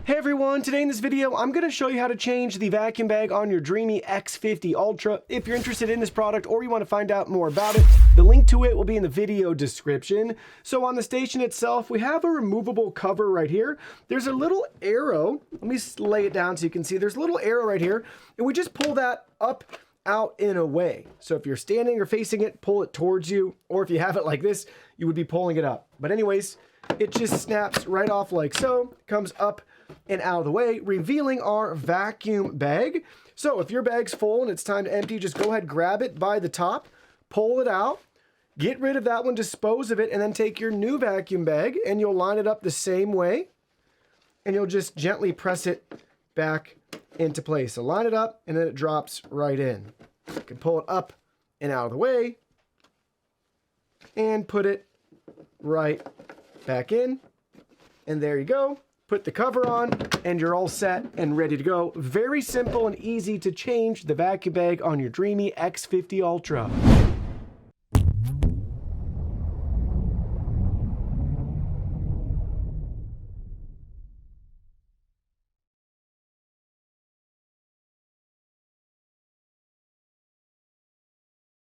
Hey everyone, today in this video, I'm going to show you how to change the vacuum bag on your Dreame X50 Ultra. If you're interested in this product or you want to find out more about it, the link to it will be in the video description. So on the station itself, we have a removable cover right here. There's a little arrow. Let me lay it down so you can see. There's a little arrow right here, and we just pull that up, out, and away. So if you're standing or facing it, pull it towards you, or if you have it like this, you would be pulling it up. But anyways, it just snaps right off like so, comes up and out of the way, revealing our vacuum bag. So if your bag's full and it's time to empty, just go ahead, grab it by the top, pull it out, get rid of that one, dispose of it, and then take your new vacuum bag and you'll line it up the same way and you'll just gently press it back into place. So line it up and then it drops right in. You can pull it up and out of the way and put it right back in. And there you go. Put the cover on and you're all set and ready to go. Very simple and easy to change the vacuum bag on your Dreame X50 Ultra.